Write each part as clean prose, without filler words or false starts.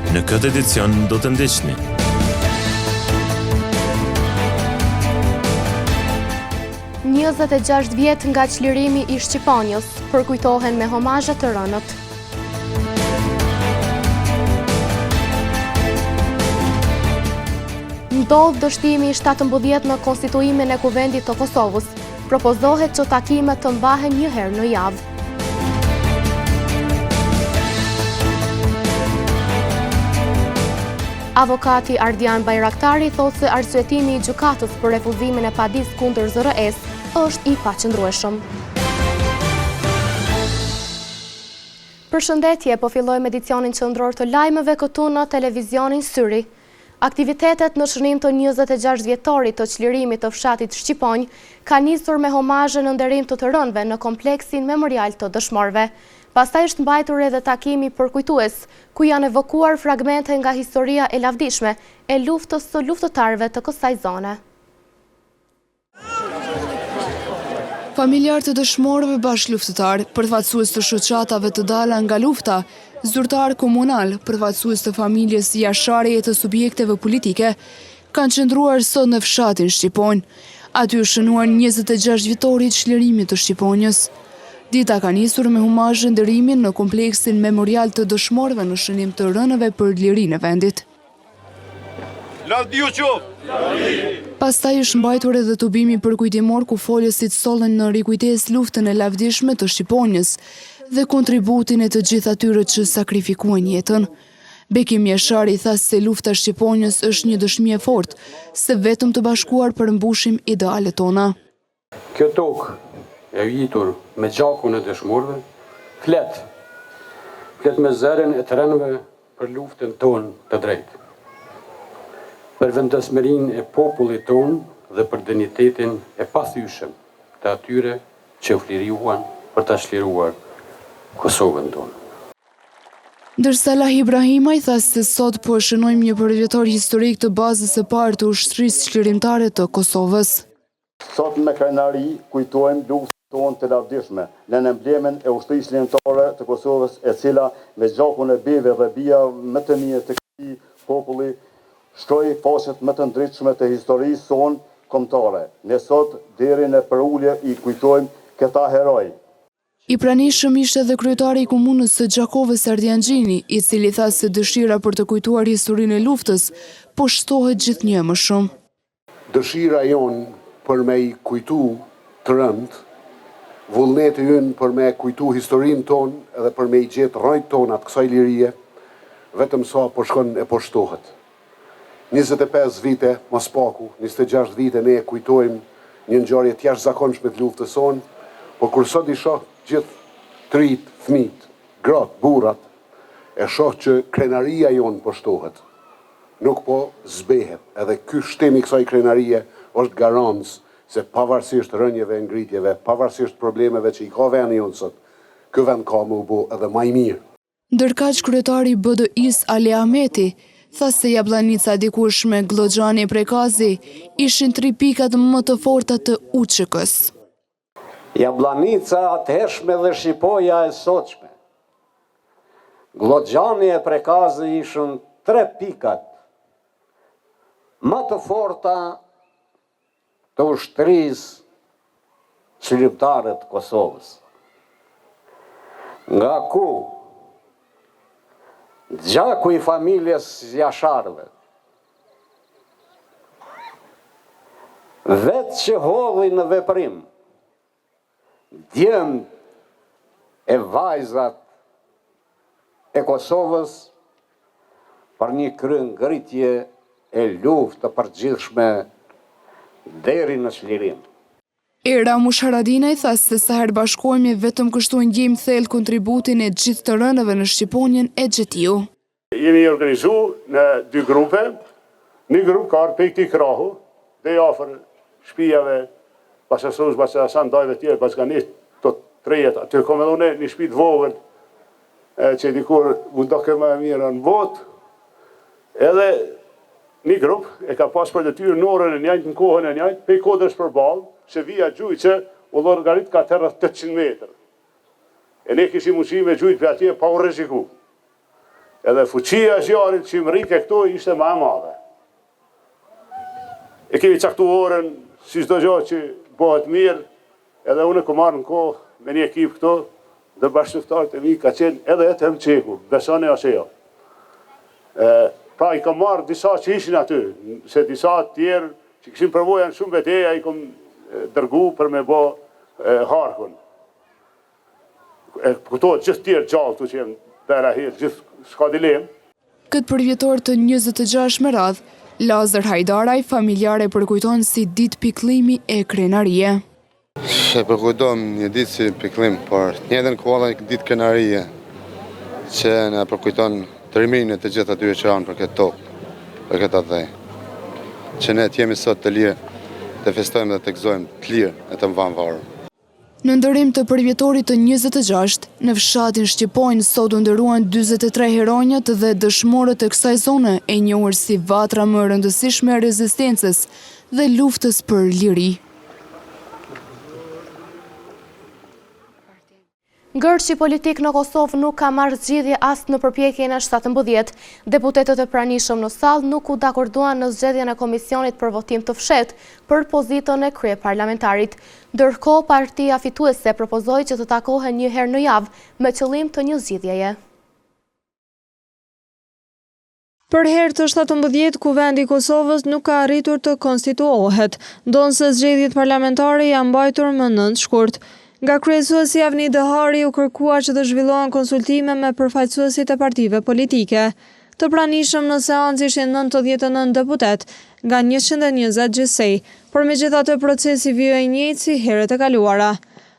Në këtë edicion do të ndiqni. Njëzet e 6 vjet nga çlirimi i Shqiponjës, përkujtohen me homazhe të rënët. Ndodh dështimi i 17 në konstituimin e Kuvendit të Kosovës. Propozohet që takimet të mbahen një herë në javë. Avokati Ardian Bajraktari thotë se arsyetimi i gjykatës për refuzimin e padisë kundër ZRE-s është i paqëndrueshëm. Përshëndetje, po fillojmë edicionin qendror të lajmeve këtu në televizionin Syri. Aktivitetet në shënim të 26 vjetorit të çlirimit të fshatit Shqiponj ka nisur me homazhe në nderim të të rënëve në kompleksin memorial të dëshmorëve. Pastaj është mbajtur edhe takimi përkujtues, ku janë evokuar fragmente nga historia e lavdishme e luftës së luftëtarëve të kësaj zone. Familjar të dëshmorëve bashkëluftëtar, përfaqësues të shoqatave të dala nga lufta, zyrtar komunal, përfaqësues të familjes jashtare e të subjekteve politike, kanë qëndruar sot në fshatin Shqiponj. Aty është shënuar 26 vjetorit çlirimit të Shqiponjës. Dita ka nisur me humazhe ndërimin në kompleksin memorial të dëshmorëve në shënim të rënëve për lirinë e vendit. Pastaj është mbajtur edhe tubimi përkujtimor ku folësit sollen në rikujtesë luftën e lavdishme të Shqiponjës dhe kontributin e të gjithë atyre që sakrifikuan jetën. Bekim Jashari tha se lufta e Shqiponjës është një dëshmi e fortë se vetëm të bashkuar përmbushim idealet tona. Kjo tokë e ujitur me gjakun e dëshmorëve, flet me zërin e të rënëve për luftën tonë të drejtë, për vendosmërinë e popullit tonë dhe për dinjitetin e pathyeshëm të atyre që u fliriuan për ta çliruar Kosovën tonë. Ndërsa Lah Ibrahimaj tha se sot po shënojmë një përvjetor historik të bazës së parë të ushtrisë çlirimtare të Kosovës. Sot me krenari kujtojmë luftën tonë të lavdishme në emblemin e ushtrisë çlirimtare të Kosovës, e cila me gjakun e beve dhe bija më të mirë të këtij populli shtroi faqet më të ndritshme të historisë sonë kombëtare. Ne sot deri në përulje i kujtojmë këta heroj. I pranishëm ishte edhe kryetari i komunës së Gjakovës Ardian Gjini, i cili tha se dëshira për të kujtuar historinë e luftës po shtohet gjithnjë më shumë. Dëshira jonë për me i kujtu të rënd, vullneti ynë për me kujtu historinë tonë edhe për me i gjetë rrojt tonë atë kësaj lirie, vetëm sa po shkon e po shtohet. 25 vite, mas paku, 26 vite ne e kujtojmë një ngjarje të jashtëzakonshme të luftës sonë, por kur sot i shoh gjithë trit, fëmijët, gratë, burrat, e shoh që krenaria jonë po shtohet. Nuk po zbehet, edhe ky shtim i kësaj krenarie është garancë se pavarësisht rënjeve e ngritjeve, pavarësisht problemeve që i ka vendi jonë sot, ky vend ka më u bë edhe më i mirë. Ndërkaq kryetari i BDI-s Ali Ahmeti tha se Jabllanica dikushme, Glloxhani e Prekazi ishin 3 pikat më të forta të UÇK-s. Jabllanica atëhershme dhe Shqipoja e sotshme. Glloxhani e Prekazi ishin 3 pikat më të forta të ushtrisë çlirimtare të Kosovës. Nga ku gjaku i familjes Jasharëve, vetë që hodhi në veprim, djemt e vajzat e Kosovës për një kryengritje e luftë të përgjithshme deri në çlirim. Era Musharadinaj tha se sa herë bashkohemi vetëm kështu ndjejmë thellë kontributin e gjithë të rënëve në Shqiponjën e Xhetiu. Jemi organizuar në 2 grupe. Një grup ka ardhur pikë krahu, dhe afër shtëpive, pasasoj pasasan dajve tjerë, paskanit të trejet, aty kam edhe një shtëpi të vogël që dikur u ndoqë më mirë në botë. Edhe një grup e ka pas për detyrë në orën e njëjtë, në kohën e njëjtë, pe kodrës përballë, se vija gjujtë që u llogarit ka të rreth 800 metër. E ne kishim mundësi me gjujtë për atje pa u rreziku. edhe fuqia e zjarit që më rike këto ishte më e madhe. E kemi caktu orën, si çdo gjë që bëhet mirë, edhe unë ku marrë në kohë me një ekip këto, dhe bashkëftarët e mi ka qenë edhe e të mqeku, besone ose jo. Pra i kam marrë disa që ishin aty, se disa tjerë që këshin përvojën shumë beteja i kom dërgu për me bo harkun. Këto gjithë tjerë gjallë të që jenë dera hirë, gjithë s'ka dilem. Këtë përvjetor të 26 me radh, Lazar Hajdaraj, familjare përkujton si ditë pikëllimi e krenarie. E përkujtojmë një ditë si pikëllim, por njëtën kolla një ditë krenarie që në përkujton të rimirin e të gjithë atyre që ranë për këtë tokë, për këtë atë dhej. Që ne t'jemi sot të lirë, të festojmë dhe të gëzojmë të lirë e të mvanë varë. Në ndërim të përvjetorit të 26, në fshatin Shqiponjë sot u ndëruan 43 heronjët dhe dëshmorët e kësaj zone e njohur si vatra më rëndësishme e rezistencës dhe luftës për liri. Gërçi politik në Kosovë nuk ka marrë zgjedhje as në përpjekjen e 17. Deputetët e pranishëm në sallë nuk u dakorduan në zgjedhjen e komisionit për votim të fshehtë për pozitën e kryeparlamentarit. Ndërkohë, partia fituese propozoi që të takohen një herë në javë me qëllim të një zgjidhjeje. Për herë të 17, Kuvendi i Kosovës nuk ka arritur të konstituohet, ndonse zgjedhjet parlamentare janë mbajtur më 9 shkurt. Nga kryesuesi Avni Dehari u kërkua që të zhvillohen konsultime me përfaqësuesit e partive politike. Të pranishëm në seancë ishin 99 deputet nga 120 gjithsej, por megjithatë procesi vijë i njëjtë si herët e kaluara.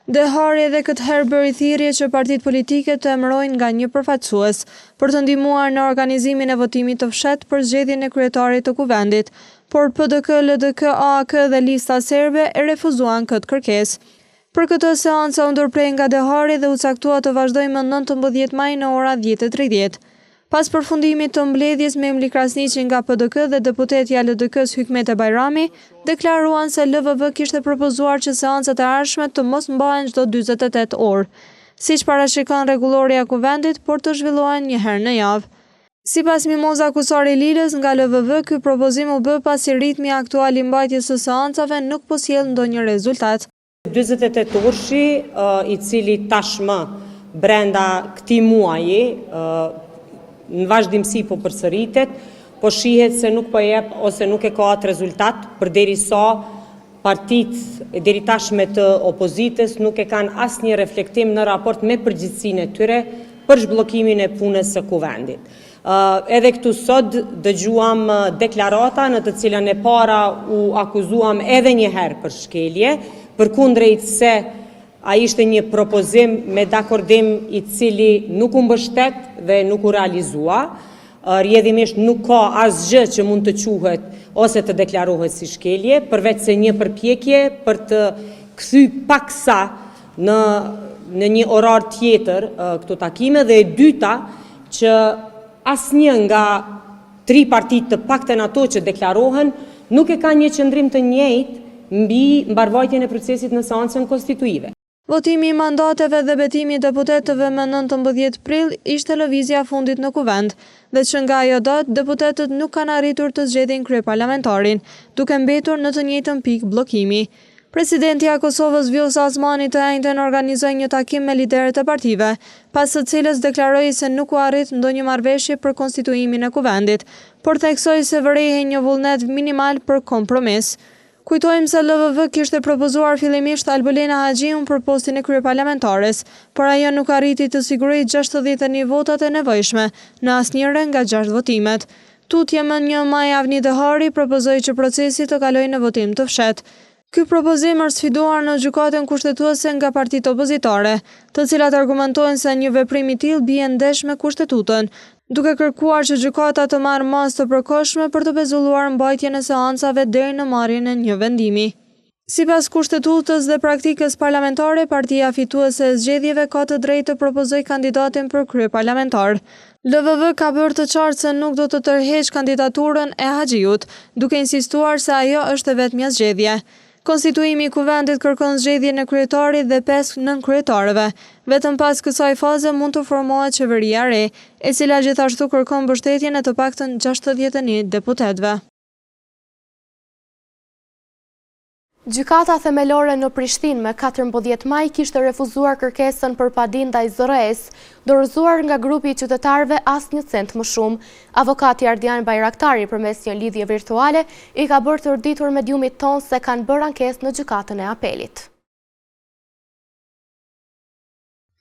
Dehari edhe këtë herë bëri thirrje që partitë politike të emërojnë nga një përfaqësues për të ndihmuar në organizimin e votimit të fshehtë për zgjedhjen e kryetarit të kuvendit, por PDK, LDK, AK dhe lista serbe e refuzuan këtë kërkesë. Për këtë seancë u ndërprej nga Dehari dhe u caktua të vazhdojë më 19 maj në ora 10:30. Pas përfundimit të mbledhjes me Emli Krasniqi nga PDK dhe deputetja LDK-s Hykmete Bajrami, deklaruan se LVV kishte propozuar që seancat e ardhshme të mos mbahen çdo 48 orë, siç parashikon rregullorja e kuvendit, por të zhvillohen një herë në javë. Sipas Mimoza Kusari Lilës nga LVV, ky propozim u bë pasi ritmi aktual i mbajtjes së seancave nuk po sjell ndonjë rezultat. 48 orëshi i cili tashmë brenda këtij muaji në vazhdimsi po përsëritet, po shihet se nuk po jep ose nuk e ka atë rezultat përderisa partitë deri tashme të opozitës nuk e kanë asnjë reflektim në raport me përgjegjësinë e tyre për zhbllokimin e punës së kuvendit. Edhe këtu sot dëgjuam deklarata në të cilën e para u akuzuam edhe një herë për shkelje, përkundrejt se a ishte një propozim me dakordim i cili nuk u mbështet dhe nuk u realizua. Rjedhimisht nuk ka asgjë që mund të quhet ose të deklarohet si shkelje, përveç se një përpjekje për të kthy paksa në një orar tjetër këto takime, dhe e dyta që asnjë nga 3 partitë të paktën ato që deklarohen nuk e ka një qëndrim të njëjtë mbi mbarvajtjen e procesit në seancën konstituive. Votimi i mandateve dhe betimi i deputetëve me 19 prill ishte lëvizja fundit në kuvend, dhe që nga ajo datë deputetët nuk kanë arritur të zgjedhin kryeparlamentarin, duke mbetur në të njëjtën pikë bllokimi. Presidentja e Kosovës Vjosa Osmani të njëjtën organizoi një takim me liderët e partive, pas së cilës deklaroi se nuk u arrit ndonjë marrëveshje për konstituimin e kuvendit, por theksoi se vërejhej një vullnet minimal për kompromis. Kujtojmë se LVV kishte propozuar fillimisht Albulena Haxhiun për postin e kryeparlamentares, por ajo nuk arriti të sigurojë 61 votat e nevojshme në asnjëre nga 6 votimet. Tutje më 1 maj Avni Dehari propozoi që procesi të kalojë në votim të fshehtë. Ky propozim është sfiduar në gjykatën kushtetuese nga partitë opozitare, të cilat argumentojnë se një veprim i tillë bie ndesh me kushtetutën, duke kërkuar që gjykata të marrë masë të përkohshme për të pezulluar mbajtjen e seancave deri në marrjen e një vendimi. Sipas kushtetutës dhe praktikës parlamentare, partia fituese e zgjedhjeve ka të drejtë të propozojë kandidatin për kryeparlamentar. LVV ka bërë të qartë se nuk do të tërheqë kandidaturën e Haxhiut, duke insistuar se ajo është e vetmja zgjedhje. Konstituimi i kuvendit kërkon zgjedhjen e kryetarit dhe 5 nënkryetarëve. Vetëm pas kësaj faze mund të formohet qeveria e re, e cila gjithashtu kërkon mbështetjen e të paktën 61 deputetëve. Gjykata themelore në Prishtinë me 14 maj kishte refuzuar kërkesën për padin ndaj ZRE-s, dorëzuar nga grupi i qytetarëve asnjë cent më shumë. Avokati Ardian Bajraktari përmes një lidhje virtuale i ka bërë të rditur mediumit ton se kanë bërë ankesë në gjykatën e apelit.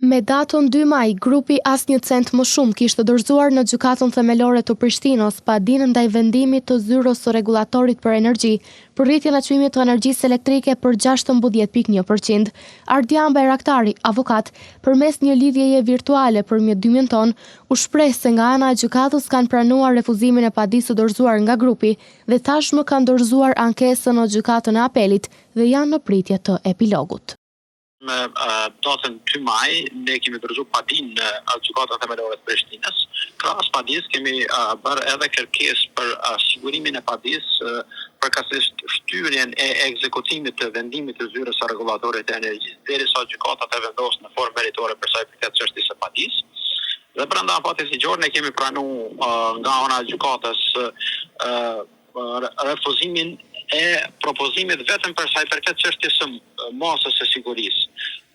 Me datën 2 maj, grupi asnjë cent më shumë kishte dorëzuar në gjykatën themelore të Prishtinës padinën ndaj vendimit të zyrës së rregullatorit për energji për rritjen e çmimit të energjisë elektrike për 16.1%. Ardian Bajraktari, avokat, përmes një lidhjeje virtuale përmjet dymit ton, u shpreh se nga ana e gjykatës kanë pranuar refuzimin e padisë së dorëzuar nga grupi dhe tashmë kanë dorëzuar ankesën në gjykatën e apelit dhe janë në pritje të epilogut. Me datën 2 maj, ne kemi dorëzuar padin në gjykatën themelore të Prishtinës. Krahas padis kemi bërë edhe kërkesë për sigurimin e padis përkatësisht shtyrjen e ekzekutimit të vendimit të zyrës së rregullatorit të energjisë, derisa gjykata të vendosë në formë meritore për sa i përket çështjes së padis. Dhe brenda afatit ligjor ne kemi pranuar nga ana e gjykatës refuzimin e propozimit vetëm për sa i përket çështjes së masës së sigurisë.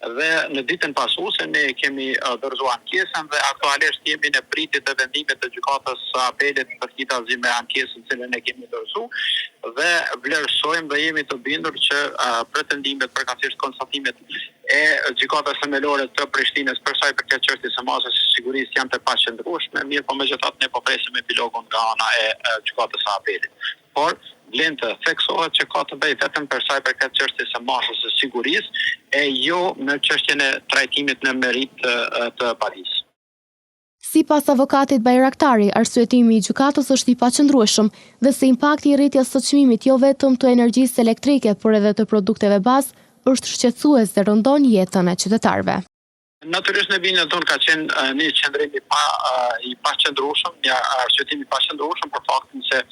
Dhe në ditën pasuese ne kemi dorëzuar ankesën dhe aktualisht jemi në pritje të vendimit të gjykatës së apelit përkatësi me ankesën që ne kemi dorëzuar dhe vlerësojmë dhe jemi të bindur që pretendimet përkatësisht konstatimet e gjykatës themelore të Prishtinës për sa i përket çështjes së masës së sigurisë janë të paqëndrueshme, mirë po megjithatë ne po presim epilogun nga ana e gjykatës së apelit. Por vlen të theksohet që ka të bëjë vetëm për sa i përket çështjes së masës së sigurisë e jo në çështjen e trajtimit në merit të padisë. Sipas avokatit Bajraktari, arsyetimi i gjykatës është i paqëndrueshëm dhe se impakti i rritjes së çmimit jo vetëm të energjisë elektrike, por edhe të produkteve bazë është shqetësues dhe rëndon jetën e qytetarëve. Natyrisht në bindjen tonë ka qenë një qëndrim i paqëndrueshëm, një arsyetim i paqëndrueshëm për faktin se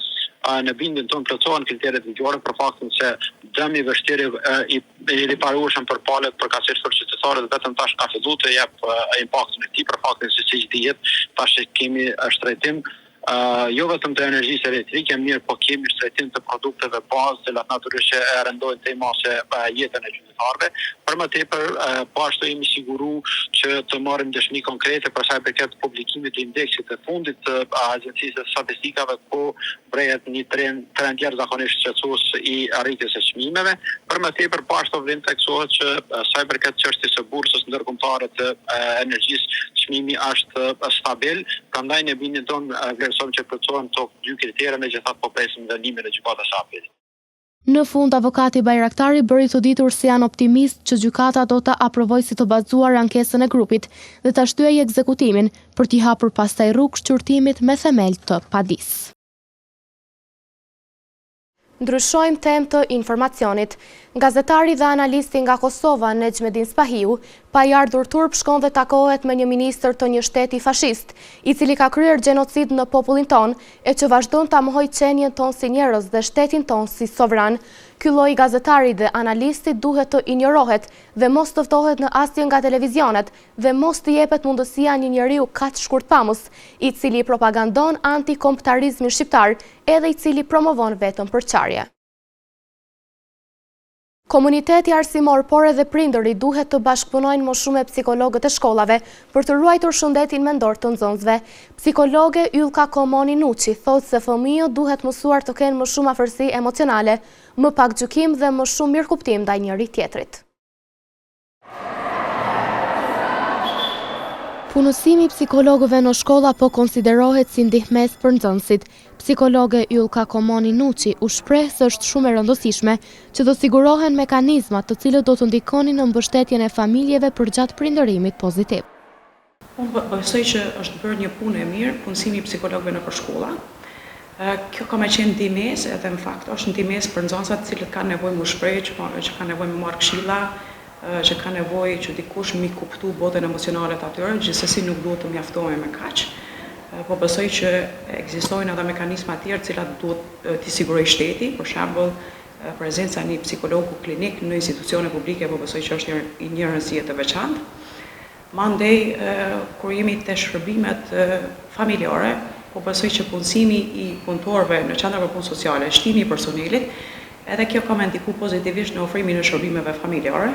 në bindjen tonë plotësohen kriteret ligjore për faktin se dëmi vështirë i riparueshëm për palët përkatësisht për qytetarët vetëm tash ka filluar të jap impaktin e tij për faktin se siç dihet tash kemi shtrejtim jo vetëm të energjisë elektrike, mirë po kemi shtrejtim të produkteve bazë, të natyrisht që e rëndojnë të masë jetën e qytetarëve. Për më tepër, po ashtu jemi siguru që të marrim dëshmi konkrete për sa i përket publikimit të indeksit të fundit të Agjencisë së Statistikave, ku brehet një trend jashtëzakonisht shqetësues i arritjes së çmimeve. Për më tepër, po ashtu vlen theksohet që sa i përket çështjes së bursës ndërkombëtare të energjisë, çmimi është stabil, prandaj në bindjen tonë vlerësojmë që plotësohen këto dy kritere, megjithatë po presim vendimin e gjykatës së apelit. Në fund, avokati Bajraktari bëri të ditur se janë optimist që gjykata do ta aprovojë si të bazuar ankesën e grupit dhe ta shtyejë ekzekutimin për t'i hapur pastaj rrugë shqyrtimit me themel të padisë. Ndryshojmë temë të informacionit. Gazetari dhe analisti nga Kosova, Nexhmedin Spahiu, pa i ardhur turp shkon dhe takohet me një ministër të një shteti fashist, i cili ka kryer gjenocid në popullin ton e që vazhdon ta mohojë qenien ton si njerëz dhe shtetin ton si sovran. Ky lloj gazetari dhe analisti duhet të injorohet dhe mos të ftohet në asnjë nga televizionet dhe mos të jepet mundësia një njeriu kaq shkurtpamës, i cili propagandon antikombëtarizmin shqiptar edhe i cili promovon vetëm përçarje. Komuniteti arsimor, por edhe prindëri duhet të bashkëpunojnë më shumë me psikologët e shkollave për të ruajtur shëndetin mendor të nxënësve. Psikologe Ylka Komoni Nuçi thotë se fëmijët duhet mësuar të kenë më shumë afërsi emocionale, më pak gjykim dhe më shumë mirëkuptim ndaj njëri tjetrit. Punësimi i psikologëve në shkolla po konsiderohet si ndihmes për nxënësit. Psikologe Ylka Komoni Nuçi u shpreh se është shumë e rëndësishme që do sigurohen mekanizmat të cilët do të ndikonin në mbështetjen e familjeve përgjatë prindërimit pozitiv. Unë besoj që është bërë një punë e mirë punësimi i psikologëve nëpër shkolla. Kjo ka me qenë ndihmes, edhe në fakt është ndihmes për nxënësat të cilët kanë nevojë më shpreh, që kanë nevojë më marrë këshilla, që ka nevojë që dikush mi kuptu botën emocionale të atyre, gjithsesi nuk duhet të mjaftohemi me kaq. Po besoj që ekzistojnë edhe mekanizma të tjerë të cilat duhet t'i sigurojë shteti, për shembull prezenca një psikologu klinik në institucione publike, po besoj që është një rëndësie të veçantë. Mandej, kur jemi të shërbimet familjare, po besoj që punësimi I punëtorëve në qendra për punë sociale, shtimi I personelit, edhe kjo ka me ndiku pozitivisht në ofrimin e shërbimeve familjare,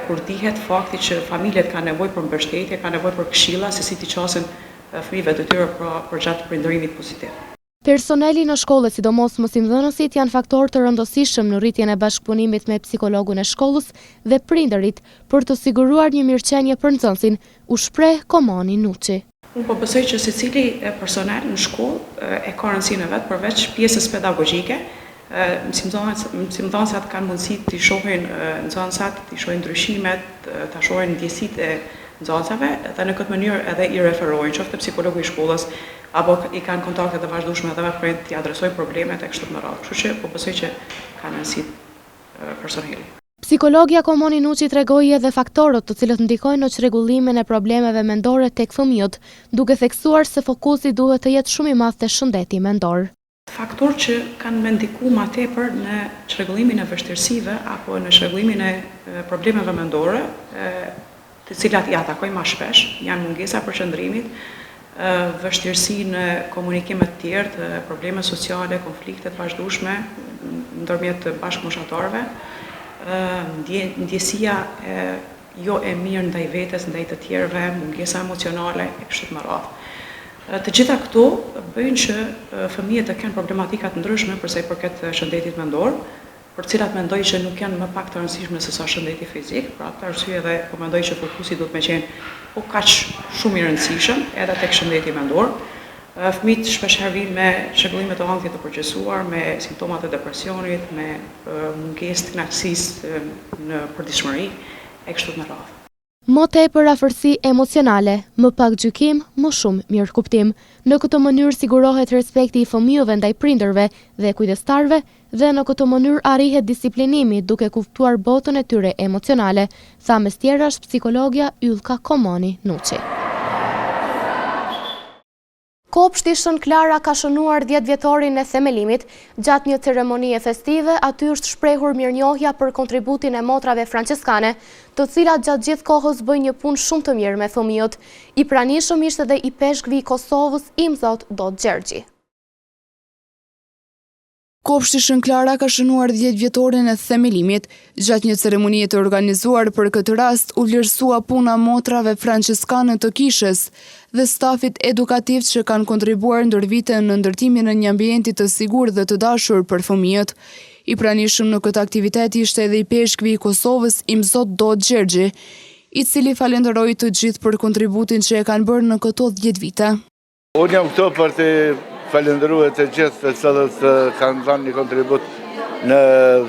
kur dihet fakti që familjet ka nevojë për mbështetje, ka nevojë për këshilla se si t'i qasin fëmijëve të tyre për gjatë prindërimit pozitiv. Personeli në shkollë, sidomos mësimdhënësit, janë faktor të rëndësishëm në rritjen e bashkëpunimit me psikologun e shkollës dhe prindërit për të siguruar një mirëqenie për nxënësin, u shpreh Komani Nuçi. Unë po besoj që secili personel në shkollë e ka rëndësinë e vet përveç pjesës pedagogjike. Mësimdhënësat kanë mundësi të shohin nxënësat, të shohin ndryshimet, të shohin ndjesitë e nxënësave dhe në këtë mënyrë edhe I referojnë qoftë psikologu I shkollës apo I kanë kontakte të vazhdueshme edhe me prind t'i adresojnë problemet e kështu me radhë. Kështu që po besoj që kanë rëndësi personeli. Psikologja Komani Nuçi tregoi edhe faktorët të cilët ndikojnë në çrregullimin e problemeve mendore tek fëmijët, duke theksuar se fokusi duhet të jetë shumë I madh te shëndeti mendor. Faktor që kanë me ndiku ma tepër në çrregullimin e vështirësive apo në çrregullimin e problemeve mendore, të cilat I atakojnë ma shpesh, janë mungesa për qëndrimit, vështirësi në komunikimet të tjerë, probleme sociale, konfliktet vazhdueshme ndërmjet bashkëmoshatarëve, ndjesia jo e mirë ndaj vetes, ndaj të tjerëve, mungesa emocionale e kështu me radhë. Të gjitha këto bëjnë që fëmijët të kenë problematika të ndryshme përsa I përket shëndetit mendor, për cilat mendoj që nuk janë më pak të rëndësishme se sa shëndeti fizik, për atë arsye edhe po mendoj që fokusi duhet me qenë po kaq shumë I rëndësishëm edhe tek shëndeti mendor. Fëmijët shpeshherë vinë me çrregullime të ankthit të përgjithësuar, me simptomat e depresionit, me mungesë të kënaqësisë në përditshmëri e kështu me radhë. Më tepër afërsi emocionale, më pak gjykim, më shumë mirëkuptim. Në këtë mënyrë sigurohet respekti I fëmijëve ndaj prindërve dhe kujdestarëve dhe në këtë mënyrë arrihet disiplinimi duke kuptuar botën e tyre emocionale, tha mes tjerash psikologja Ylka Komani Nuçi. Kopshti Shën Klara ka shënuar 10 vjetorin e themelimit. Gjatë një ceremonie festive, aty është shprehur mirënjohja për kontributin e motrave franciskane, të cilat gjatë gjithë kohës bëjnë një punë shumë të mirë me fëmijët. I pranishëm ishte edhe I peshkvi I Kosovës, Imzot Dot Gjergji. Kopshti Shën Klara ka shënuar 10 vjetorin e themelimit. Gjatë një ceremonie të organizuar për këtë rast, u vlerësua puna motrave franciskane të kishës dhe stafit edukativ që kanë kontribuar ndër vite në ndërtimin e një ambienti të sigurt dhe të dashur për fëmijët. I pranishëm në këtë aktivitet ishte edhe I peshkvi I Kosovës, Imzot Dot Gjergji, I cili falenderoi të gjithë për kontributin që e kanë bërë në këto 10 vite. Unë jam këto për të falenderuar të gjithë të cilët kanë dhënë një kontribut në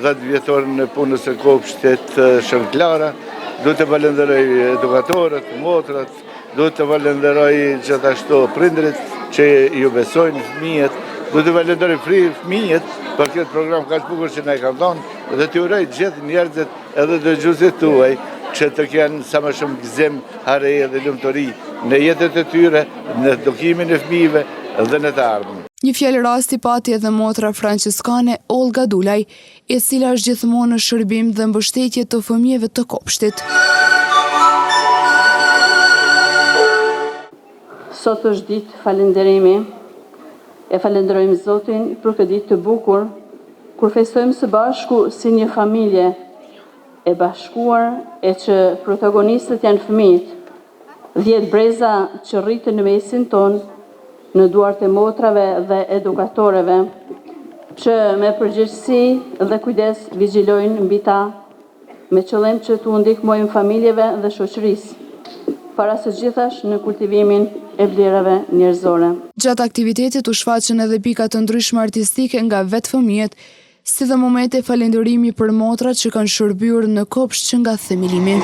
10 vjetorin e punës së kopshtit Shën Klara. Duhet të falenderoj edukatorët, motrat, duhet të falenderoj gjithashtu prindërit që ju besojnë fëmijët, duhet të falenderoj fëmijët për këtë program kaq bukur që na e kanë dhënë dhe të uroj gjithë njerëzit edhe dëgjuesit tuaj që të kenë sa më shumë gëzim, harreje dhe lumturi në jetën e tyre, në edukimin e fëmijëve dhe në të ardhmen. Një fjalë rasti pati edhe motra franciskane Olga Dulaj, e cila është gjithmonë në shërbim dhe mbështetje të fëmijëve të kopshtit. Sot është ditë falënderimi. E falenderojmë Zotin për këtë ditë të bukur, kur festojmë së bashku si një familje e bashkuar e që protagonistët janë fëmijët. 10 breza që rritën në mesin tonë, në duart e motrave dhe edukatoreve, që me përgjegjësi dhe kujdes vigjilojnë mbi ta, me qëllim që t'u ndihmojnë familjeve dhe shoqërisë, para së gjithash në kultivimin e vlerave njerëzore. Gjatë aktivitetit u shfaqën edhe pika të ndryshme artistike nga vetë fëmijët, si dhe momente falenderimi për motrat që kanë shërbyer në kopsht që nga themelimi.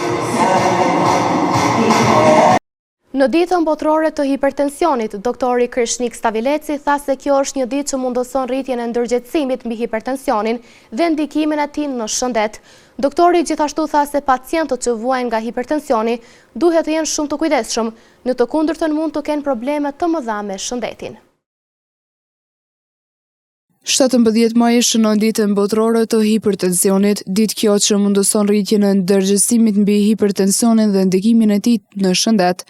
Në ditën botërore të hipertensionit, doktori Krishnik Stavileci tha se kjo është një ditë që mundëson rritjen e ndërgjegjësimit mbi hipertensionin dhe ndikimin e tij në shëndet. Doktori gjithashtu tha se pacientët që vuajnë nga hipertensioni duhet të jenë shumë të kujdesshëm, në të kundërtën mund të kenë probleme të mëdha me shëndetin. 17 maj shënon ditën botërore të hipertensionit, ditë kjo që mundëson rritjen e ndërgjegjësimit mbi hipertensionin dhe ndikimin e tij në shëndet.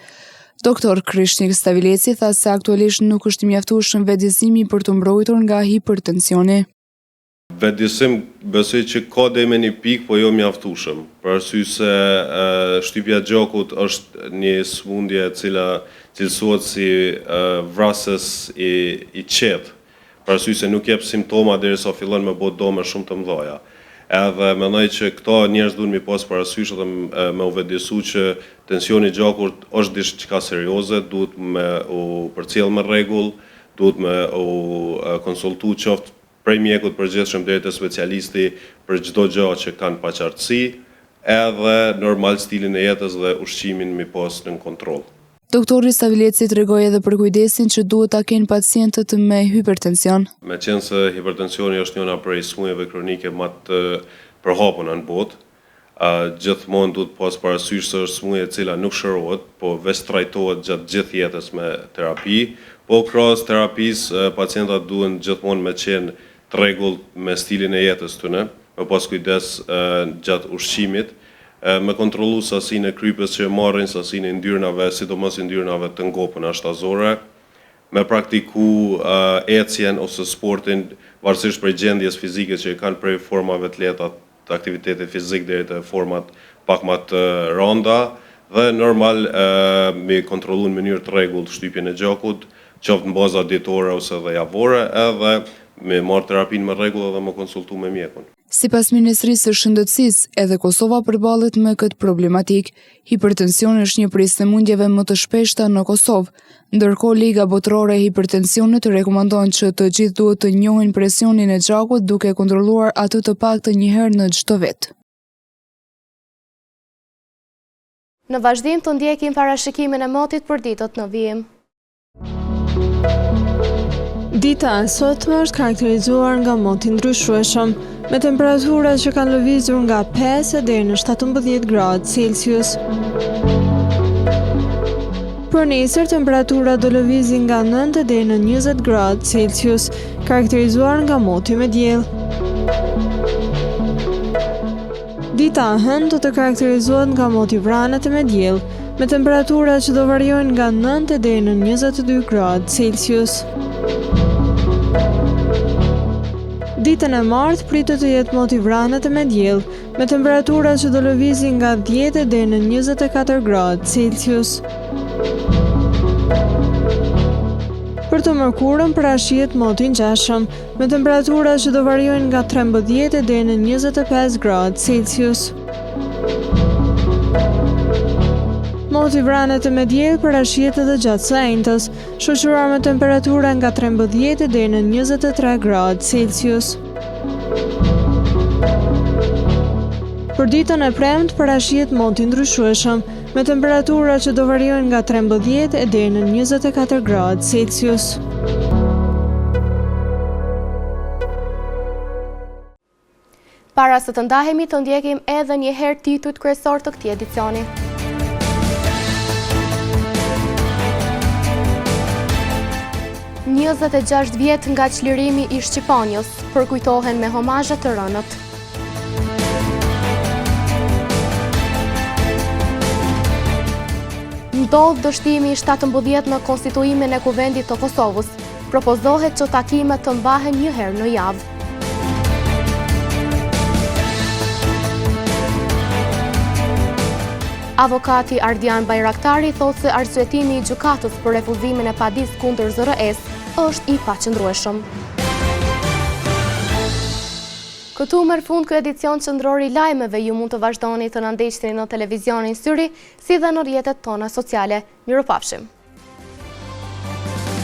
Doktor Krishnik Stavileci tha se aktualisht nuk është i mjaftueshëm vetëdijsimi për të mbrojtur nga hipertensioni. Vetëdijsim besoj që ka deri me një pikë, po jo mjaftueshëm, për arsye se shtypja e gjakut është një sëmundje e cila cilësohet si vrasës i qetë. Për arsye se nuk jep simptoma derisa fillon me bë dome shumë të mëdha. Edhe mendoj që këto njerëz duhen mi pas parasysh dhe me u vetëdijsu që tensioni i gjakut është diçka serioze, duhet me u përcjell me rregull, duhet me u konsultu qoftë prej mjekut përgjithshëm deri te specialisti për çdo gjë që kanë paqartësi, edhe normal stilin e jetës dhe ushqimin mi pas në kontroll. Doktori Stavileci tregoi edhe për kujdesin që duhet ta kenë pacientët me hipertension. Meqense se hipertensioni është njëra prej smujeve kronike më të përhapura në botë, gjithmonë duhet pas parasysh se është smujë e cila nuk shërohet, po veç trajtohet gjatë gjithë jetës me terapi, po krahas terapisë pacientët duhen gjithmonë me qenë të rregullt me stilin e jetës tyre, me pas kujdes gjatë ushqimit, me kontrollu sasinë e krypës që marrin, sasinë e ndyrnave, sidomos i ndyrnave të ngopuna shtazore, me praktiku ecjen ose sportin, varësisht prej gjendjes fizike që kanë prej formave të lehta të aktivitetit fizik deri te format pak më të rënda, dhe normal me kontrollu në mënyrë të rregullt shtypjen e gjakut, qoftë në baza dietore ose dhe javore, edhe me marrë terapinë me rregull dhe me konsultu me mjekun. Sipas Ministrisë së Shëndetësisë, edhe Kosova përballet me këtë problematik. Hipertensioni është një prej sëmundjeve më të shpeshta në Kosovë, ndërkohë Liga Botërore e Hipertensionit rekomandon që të gjithë duhet të njohin presionin e gjakut duke kontrolluar atë të paktën një herë në çdo vit. Në vazhdim të ndjekim parashikimin e motit për ditët në vijim. Dita e sotme është karakterizuar nga moti ndryshueshëm, me temperatura që kanë lëvizur nga 5 deri në 17 gradë Celsius. Për nesër, temperatura do lëvizin nga 9 deri në 20 gradë Celsius, karakterizuar nga moti me diell. Dita e hënë do të karakterizohet nga moti vranet e me diell, me temperatura që do variojnë nga 9 deri në 22 gradë Celsius. Ditën e martë pritet të jetë moti vranet e me diell, me temperatura që do lëvizin nga 10 deri në 24 gradë Celsius. Për të mërkurën parashihet moti ngjashëm, me temperatura që do variojnë nga 13 deri në 25 gradë Celsius. Moti vranet e me diell parashihet edhe gjatë së enjtës, shoqëruar me temperatura nga 13 deri në 23 gradë Celsius. Për ditën e premtë parashihet moti ndryshueshëm, me temperatura që do variojnë nga 13 deri në 24 gradë Celsius. Para se të ndahemi të ndjekim edhe një herë titujt kryesor të këtij edicioni. 26 vjet nga çlirimi i Shqiponjës, përkujtohen me homazhe të rënët. Ndodh dështimi i 17 në konstituimin e Kuvendit të Kosovës. Propozohet që takimet të mbahen një herë në javë. Avokati Ardian Bajraktari thotë se arsyetimi i gjykatës për refuzimin e padisë kundër ZRS është i paqëndrueshëm. Këtu merr fund ky edicion qendror i lajmeve. Ju mund të vazhdoni të na ndjeqni në televizionin Syri, si dhe në rrjetet tona sociale. Mirupafshim.